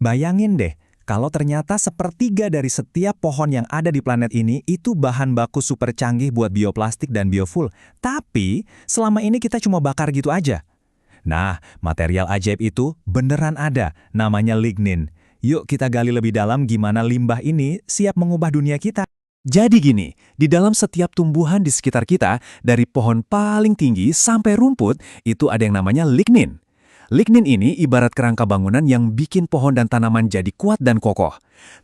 Bayangin deh, kalau ternyata sepertiga dari setiap pohon yang ada di planet ini itu bahan baku super canggih buat bioplastik dan biofuel. Tapi, selama ini kita cuma bakar gitu aja. Nah, material ajaib itu beneran ada, namanya lignin. Yuk kita gali lebih dalam gimana limbah ini siap mengubah dunia kita. Jadi gini, di dalam setiap tumbuhan di sekitar kita, dari pohon paling tinggi sampai rumput, itu ada yang namanya lignin. Lignin ini ibarat kerangka bangunan yang bikin pohon dan tanaman jadi kuat dan kokoh.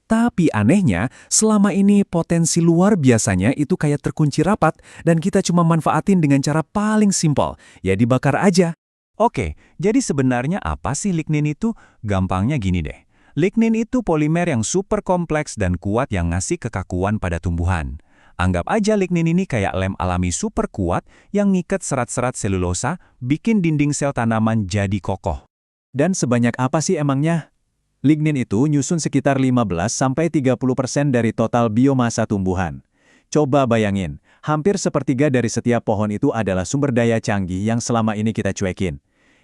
Tapi anehnya, selama ini potensi luar biasanya itu kayak terkunci rapat dan kita cuma manfaatin dengan cara paling simpel, ya dibakar aja. Oke, jadi sebenarnya apa sih lignin itu? Gampangnya gini deh. Lignin itu polimer yang super kompleks dan kuat yang ngasih kekakuan pada tumbuhan. Anggap aja lignin ini kayak lem alami super kuat yang ngikat serat-serat selulosa, bikin dinding sel tanaman jadi kokoh. Dan sebanyak apa sih emangnya? Lignin itu nyusun sekitar 15-30% dari total biomasa tumbuhan. Coba bayangin, hampir sepertiga dari setiap pohon itu adalah sumber daya canggih yang selama ini kita cuekin.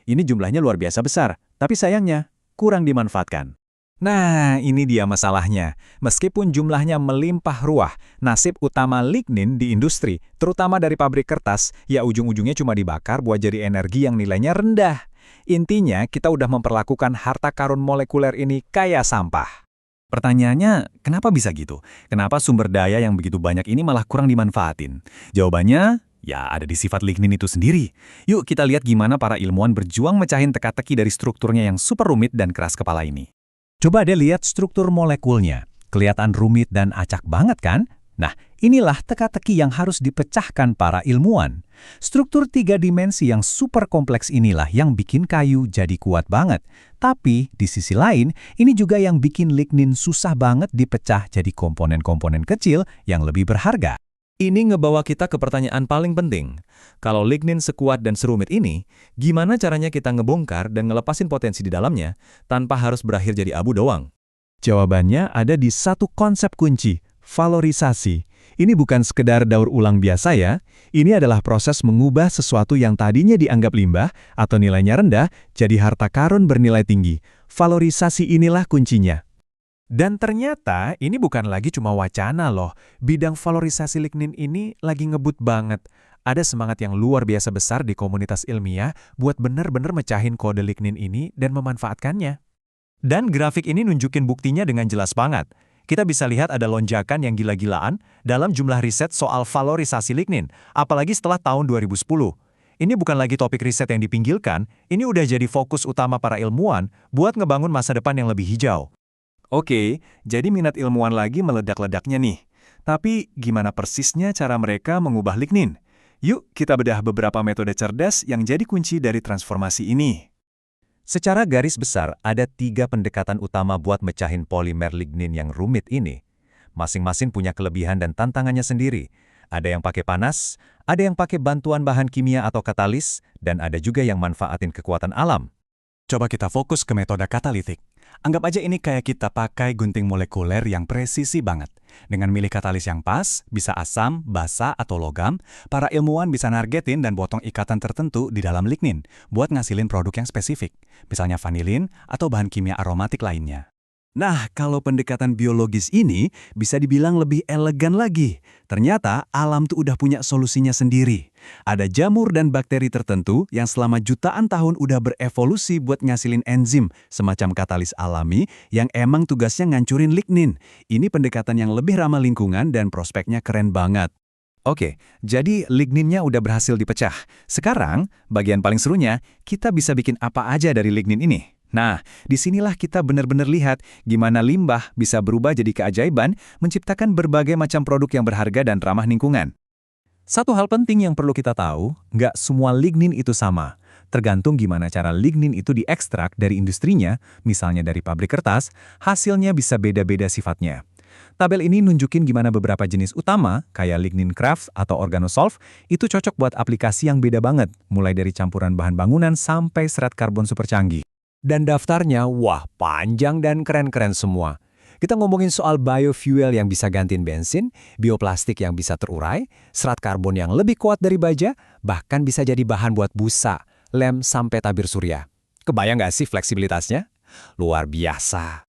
Ini jumlahnya luar biasa besar, tapi sayangnya kurang dimanfaatkan. Nah, ini dia masalahnya. Meskipun jumlahnya melimpah ruah, nasib utama lignin di industri, terutama dari pabrik kertas, ya ujung-ujungnya cuma dibakar buat jadi energi yang nilainya rendah. Intinya, kita udah memperlakukan harta karun molekuler ini kayak sampah. Pertanyaannya, kenapa bisa gitu? Kenapa sumber daya yang begitu banyak ini malah kurang dimanfaatin? Jawabannya, ya ada di sifat lignin itu sendiri. Yuk kita lihat gimana para ilmuwan berjuang mecahin teka-teki dari strukturnya yang super rumit dan keras kepala ini. Coba deh lihat struktur molekulnya. Kelihatan rumit dan acak banget kan? Nah, inilah teka-teki yang harus dipecahkan para ilmuwan. Struktur 3 dimensi yang super kompleks inilah yang bikin kayu jadi kuat banget. Tapi, di sisi lain, ini juga yang bikin lignin susah banget dipecah jadi komponen-komponen kecil yang lebih berharga. Ini ngebawa kita ke pertanyaan paling penting. Kalau lignin sekuat dan serumit ini, gimana caranya kita ngebongkar dan ngelepasin potensi di dalamnya tanpa harus berakhir jadi abu doang? Jawabannya ada di satu konsep kunci, valorisasi. Ini bukan sekedar daur ulang biasa ya, ini adalah proses mengubah sesuatu yang tadinya dianggap limbah atau nilainya rendah jadi harta karun bernilai tinggi. Valorisasi inilah kuncinya. Dan ternyata ini bukan lagi cuma wacana loh, bidang valorisasi lignin ini lagi ngebut banget. Ada semangat yang luar biasa besar di komunitas ilmiah buat bener-bener mecahin kode lignin ini dan memanfaatkannya. Dan grafik ini nunjukin buktinya dengan jelas banget. Kita bisa lihat ada lonjakan yang gila-gilaan dalam jumlah riset soal valorisasi lignin, apalagi setelah tahun 2010. Ini bukan lagi topik riset yang dipinggirkan, ini udah jadi fokus utama para ilmuwan buat ngebangun masa depan yang lebih hijau. Oke, jadi minat ilmuwan lagi meledak-ledaknya nih. Tapi gimana persisnya cara mereka mengubah lignin? Yuk kita bedah beberapa metode cerdas yang jadi kunci dari transformasi ini. Secara garis besar, ada 3 pendekatan utama buat mecahin polimer lignin yang rumit ini. Masing-masing punya kelebihan dan tantangannya sendiri. Ada yang pakai panas, ada yang pakai bantuan bahan kimia atau katalis, dan ada juga yang manfaatin kekuatan alam. Coba kita fokus ke metode katalitik. Anggap aja ini kayak kita pakai gunting molekuler yang presisi banget. Dengan milih katalis yang pas, bisa asam, basa, atau logam, para ilmuwan bisa nargetin dan potong ikatan tertentu di dalam lignin buat ngasilin produk yang spesifik, misalnya vanilin atau bahan kimia aromatik lainnya. Nah, kalau pendekatan biologis ini bisa dibilang lebih elegan lagi. Ternyata alam tuh udah punya solusinya sendiri. Ada jamur dan bakteri tertentu yang selama jutaan tahun udah berevolusi buat ngasilin enzim, semacam katalis alami yang emang tugasnya ngancurin lignin. Ini pendekatan yang lebih ramah lingkungan dan prospeknya keren banget. Oke, jadi ligninnya udah berhasil dipecah. Sekarang, bagian paling serunya, kita bisa bikin apa aja dari lignin ini. Nah, disinilah kita benar-benar lihat gimana limbah bisa berubah jadi keajaiban, menciptakan berbagai macam produk yang berharga dan ramah lingkungan. Satu hal penting yang perlu kita tahu, nggak semua lignin itu sama. Tergantung gimana cara lignin itu diekstrak dari industrinya, misalnya dari pabrik kertas, hasilnya bisa beda-beda sifatnya. Tabel ini nunjukin gimana beberapa jenis utama, kayak lignin kraft atau organosolv, itu cocok buat aplikasi yang beda banget, mulai dari campuran bahan bangunan sampai serat karbon super canggih. Dan daftarnya, wah, panjang dan keren-keren semua. Kita ngomongin soal biofuel yang bisa gantiin bensin, bioplastik yang bisa terurai, serat karbon yang lebih kuat dari baja, bahkan bisa jadi bahan buat busa, lem sampai tabir surya. Kebayang nggak sih fleksibilitasnya? Luar biasa.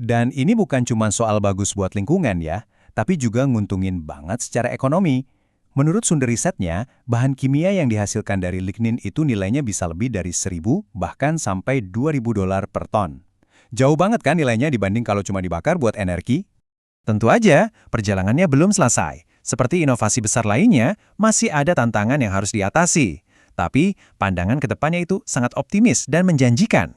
Dan ini bukan cuma soal bagus buat lingkungan ya, tapi juga nguntungin banget secara ekonomi. Menurut sumber risetnya, bahan kimia yang dihasilkan dari lignin itu nilainya bisa lebih dari 1.000 bahkan sampai 2.000 dolar per ton. Jauh banget kan nilainya dibanding kalau cuma dibakar buat energi? Tentu aja, perjalanannya belum selesai. Seperti inovasi besar lainnya, masih ada tantangan yang harus diatasi. Tapi, pandangan ke depannya itu sangat optimis dan menjanjikan.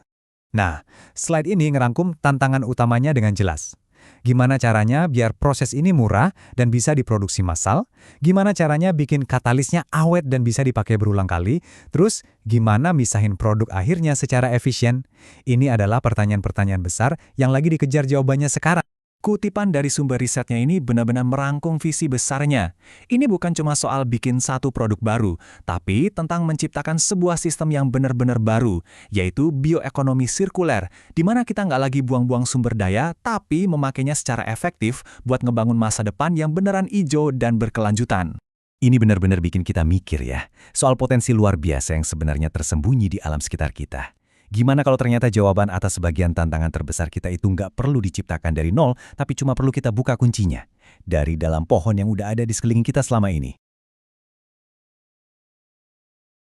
Nah, slide ini ngerangkum tantangan utamanya dengan jelas. Gimana caranya biar proses ini murah dan bisa diproduksi massal? Gimana caranya bikin katalisnya awet dan bisa dipakai berulang kali? Terus, gimana misahin produk akhirnya secara efisien? Ini adalah pertanyaan-pertanyaan besar yang lagi dikejar jawabannya sekarang. Kutipan dari sumber risetnya ini benar-benar merangkum visi besarnya. Ini bukan cuma soal bikin satu produk baru, tapi tentang menciptakan sebuah sistem yang benar-benar baru, yaitu bioekonomi sirkuler, di mana kita nggak lagi buang-buang sumber daya, tapi memakainya secara efektif buat ngebangun masa depan yang beneran hijau dan berkelanjutan. Ini benar-benar bikin kita mikir ya, soal potensi luar biasa yang sebenarnya tersembunyi di alam sekitar kita. Gimana kalau ternyata jawaban atas sebagian tantangan terbesar kita itu nggak perlu diciptakan dari nol, tapi cuma perlu kita buka kuncinya dari dalam pohon yang udah ada di sekeliling kita selama ini?